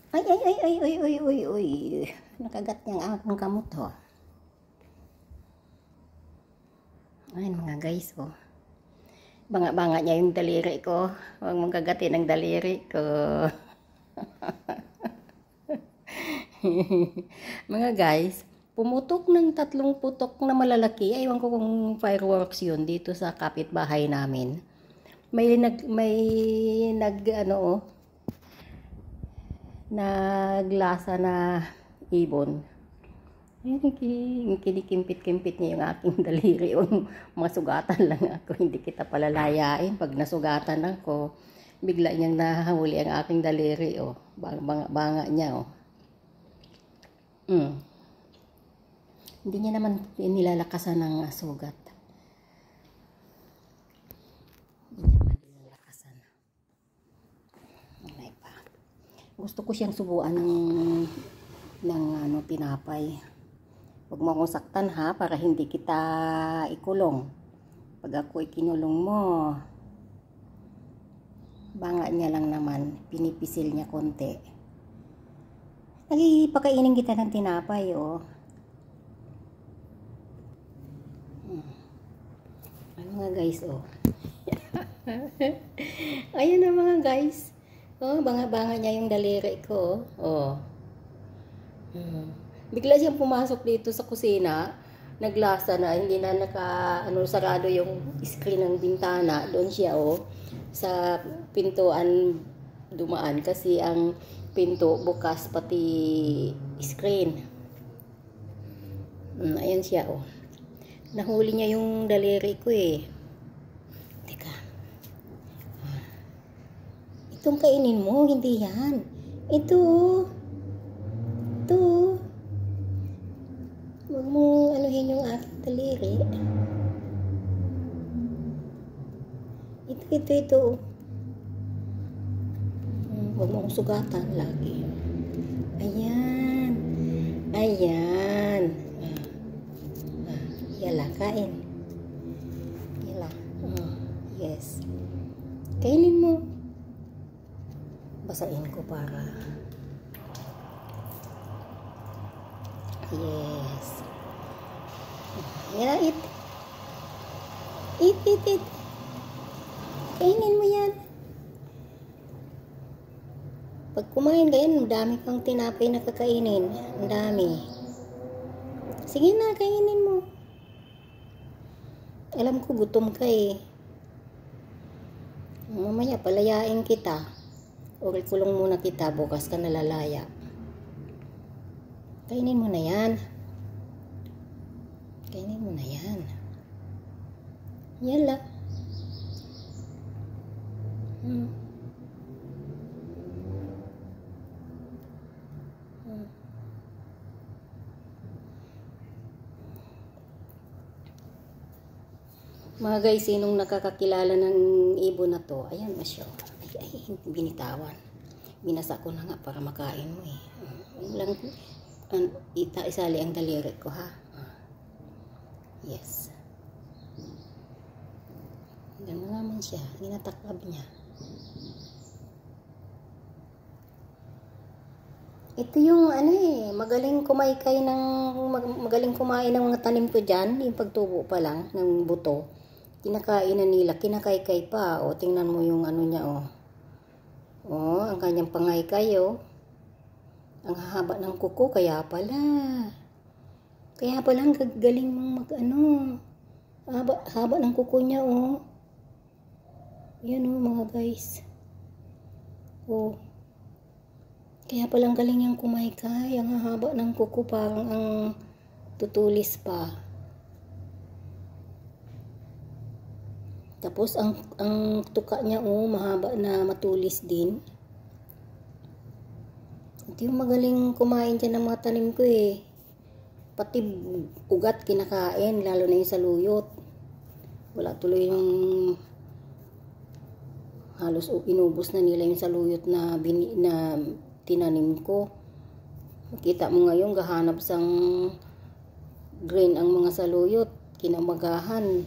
Ay, ay, ay, ay, ay, ay, ay, ay. Nakagat niyang akong kamot, ho. Ayun, mga guys, oh. Banga-banga niya yung daliri ko. Huwag mong kagatin ang daliri ko. Mga guys, pumutok ng 3 putok na malalaki. Aywan ko kung fireworks yun dito sa kapitbahay namin. Naglasa na ibon. Ayun, kinikimpit-kimpit niya yung aking daliri. Masugatan lang ako, hindi kita palalayain. Pag nasugatan ako, bigla niyang nahahuli ang aking daliri. Oh. Banga niya. Oh. Hindi niya naman nilalakasan ng sugat. Hindi niya naman nilalakasan. May pa. Gusto ko siyang subuan ng tinapay. Huwag mo akong saktan ha, para hindi kita ikulong. Pag ako ikinulong mo, banga niya lang naman, pinipisil niya konti. Nagipakainin kita ng tinapay, oh. Ay, mga guys, oh. Ayun na mga guys. Oh, banga-banga niya yung daliri ko, oh. Bigla siyang pumasok dito sa kusina, naglasa na, hindi na sarado yung screen ng bintana. Doon siya, oh, sa pintuan dumaan kasi ang pinto bukas pati screen. Ayan siya, oh. Nahuli niya yung daliri ko, eh. Teka. Itong kainin mo, hindi yan. Ito, oh. Huwag mong anuhin yung aking daliri. Ito. Huwag mong sugatan lagi. Ayan. Yala, kain. Yala. Yes. Kainin mo. Basain ko para... Yes. Yeah, eat. Kainin mo yan. Pag kumain ka yan, dami kang tinapay na kakainin. Ang dami. Sige na, kainin mo. Alam ko gutom ka, eh. Mamaya palayain kita. O kulong muna kita, bukas ka nalalaya. Kainin mo na yan. Yala. Mga guys, sinong nakakakilala ng ibon na to? Ayan, masyo. Ay, binitawan. Binasa ko na nga para makain mo, eh. Lang isali ang daliri ko, ha? Yes. Gano'n naman siya. Ginataklab niya. Ito yung magaling kumain ng mga tanim ko dyan. Yung pagtubo pa lang ng buto. Kinakain na nila. Kinakaykay pa. O, tingnan mo yung niya, o. O, ang kanyang pangaykay, o. Ang haba ng kuko, kaya pala ang galing mong haba ng kuko niya, oh. Yan, oh, mga guys. Oh. Kaya palang galing niyang kumaykay. Ang haba ng kuko, parang ang tutulis pa. Tapos, ang tuka niya, oh, mahaba na matulis din. Ito yung magaling kumain dyan ng mga tanim ko, eh. Pati ugat kinakain, lalo na yung saluyot. Wala tuloy yung halos inubos na nila yung saluyot na tinanim ko. Makita mo ngayon, gahanap sang green ang mga saluyot, kinamagahan.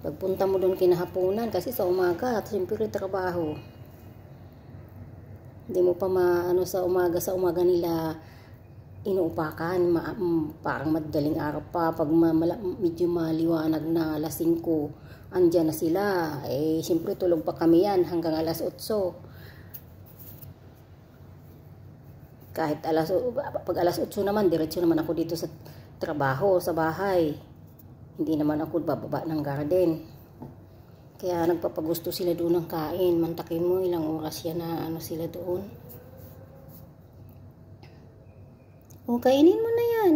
Pagpunta mo doon kinahaponan, kasi sa umaga, siyempre trabaho. Hindi mo pa maano sa umaga nila inuupakan, parang madaling araw pa, pag medyo maliwanag na alas 5, andyan na sila. Eh, siyempre tulog pa kami yan hanggang alas 8. Pag alas 8 naman, diretso naman ako dito sa trabaho, sa bahay. Hindi naman ako bababa ng garden. Kaya nagpapagusto sila doon ng kain. Mantakin mo ilang oras yan na ano sila doon. O, kainin mo na yan.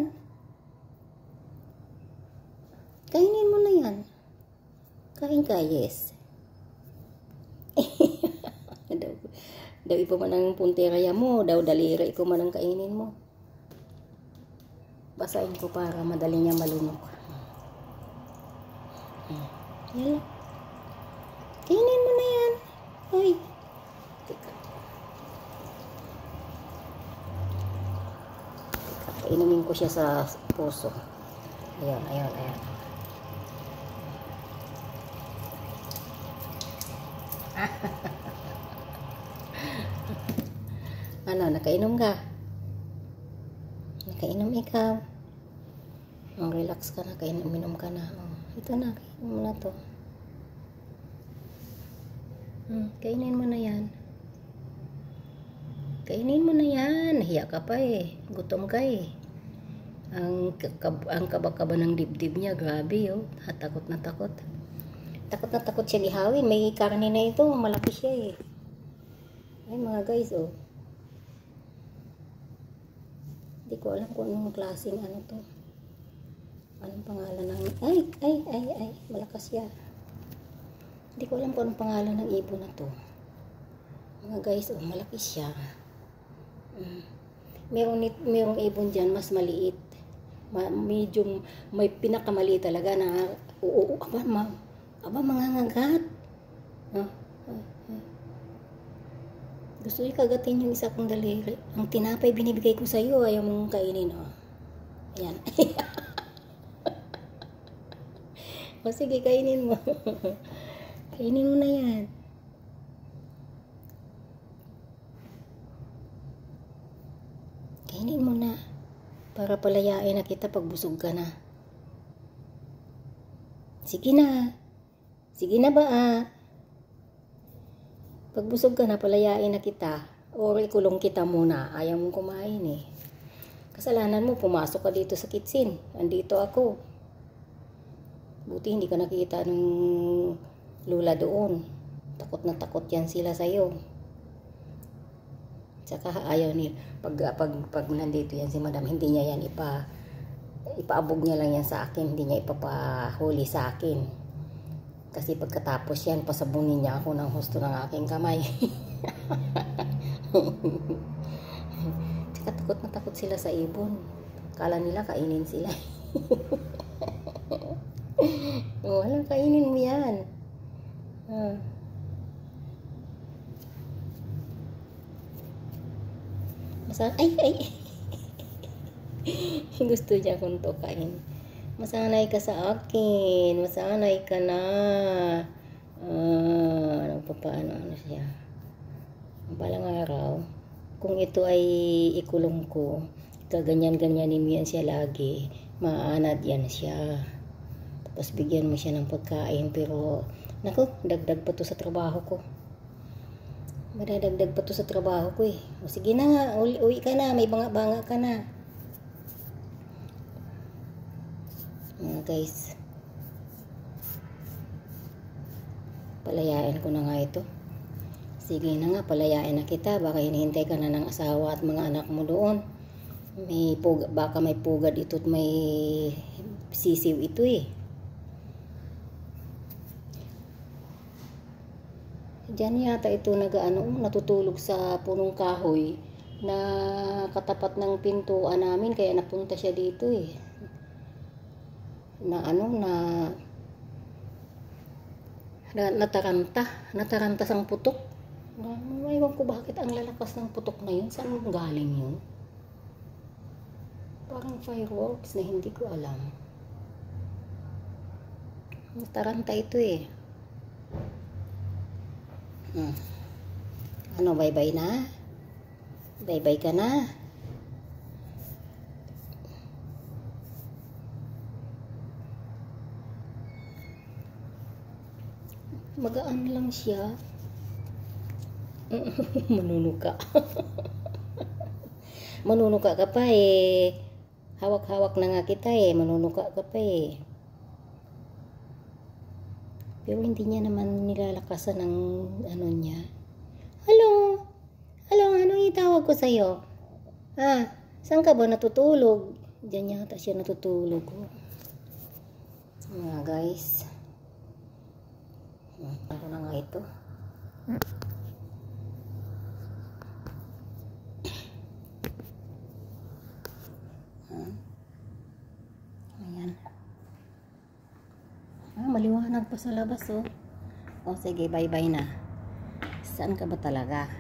Kainin mo na yan. Kain ka, yes. Daw ipo man ang punteraya mo. Daw daliri ko man ang kainin mo. Basahin ko para madali niya malunok. Yan lang. Kainin mo na yan. Ay. Teka. Inumin ko siya sa puso. Ayan, ayan, ayan. Ano, nakainom ka? Nakainom ikaw? Oh, relax ka na, kainom ka na. Oh, ito na, kainom mo na to. Kainin mo na yan. Kainin mo na yan. Nahiya ka pa eh. Gutom ka eh. Ang kaba-kaba ng dibdib niya, grabe oh. Takot na takot. Takot na takot siya gihawin. May karne na ito, malaki siya eh. Ay mga guys oh. Hindi ko alam kung anong klaseng ano to. Anong pangalan ng... Ay. Malakas siya. Hindi ko alam kung anong pangalan ng ibon na to. Mga guys oh, malaki siya. Merong ibon dyan, mas maliit. Medyo may pinakamaliit talaga na aba mangangagat. Gusto niyo kagatin yung isa kong daliri. Ang tinapay binibigay ko sa iyo, ayaw mong kainin. Oh. Ayan. O sige, kainin mo. Kainin mo na yan. Kainin mo na. Para palayain na kita pag busog ka na. Sige na. Sige na ba ah? Pag busog ka na, palayain na kita. Or ikulong kita muna. Ayaw mong kumain eh. Kasalanan mo, pumasok ka dito sa kitchen. Andito ako. Buti hindi ka nakita ng lula doon. Takot na takot yan sila sa'yo. Saka ayaw niya. Pag nandito yan si madam, hindi niya yan ipaabog niya lang yan sa akin. Hindi niya ipapahuli sa akin. Kasi pagkatapos yan, pasabunin niya ako ng husto ng aking kamay. Saka takot na takot sila sa ibon. Kala nila kainin sila. Walang kainin mo yan. Ay. Gusto niya akong tukain. Masanay ka sa akin. Masanay ka na. Paano siya. Balang araw, kung ito ay ikulong ko, kaganyan-ganyanin mo yan siya lagi. Maanad yan siya. Tapos bigyan mo siya ng pagkain. Pero, naku, dagdag pa to sa trabaho ko. Madadagdag pa to sa trabaho ko eh. O sige na nga, uwi ka na, may banga-banga ka na. Guys, palayain ko na nga ito. Sige na nga, palayain na kita. Baka hinihintay ka na ng asawa at mga anak mo doon. Baka may pugad ito at may sisiw ito eh. Diyan yata ito natutulog sa punong kahoy na katapat ng pintuan namin, kaya napunta siya dito eh. Nataranta sang putok. Ewan ko bakit ang lalakas ng putok na yun. Saan galing yun? Parang fireworks na hindi ko alam. Nataranta ito eh. Ano, bye-bye na? Bye-bye ka na. Magaan lang siya. Manunuka. Manunuka ka pa eh. Hawak-hawak na nga kita eh. Manunuka ka pa eh. Pero hindi niya naman nilalakasan ng ano niya. Hello? Hello, anong itawag ko sa'yo? Ah, saan ka ba natutulog? Diyan yata siya natutulog. Mga guys. Ano na nga ito? Ayan. Maliwanag pa sa labas oh. O sige, bye-bye na. Saan ka ba talaga?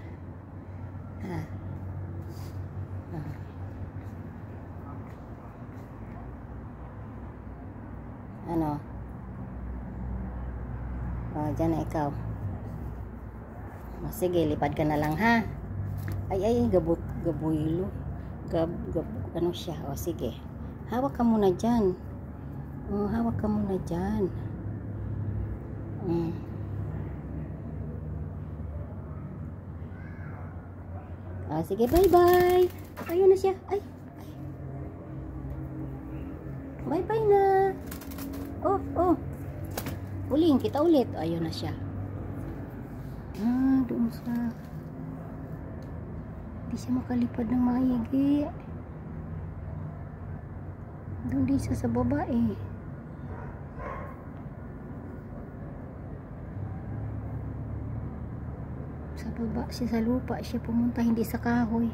Ano? Dyan na ikaw. Sige, lipad ka na lang ha. Ay, gabuilo. Ano siya? Sige. Hawak ka muna dyan. Hawak ka muna dyan. Sige, bye-bye. Ayun na siya. Ay. Bye-bye na. Uling kita ulit. Ayun na siya. Doon sa... Hindi siya makalipad ng maigi. Doon din siya sa baba eh. Sa baba siya, sa lupa siya pumunta, hindi sa kahoy.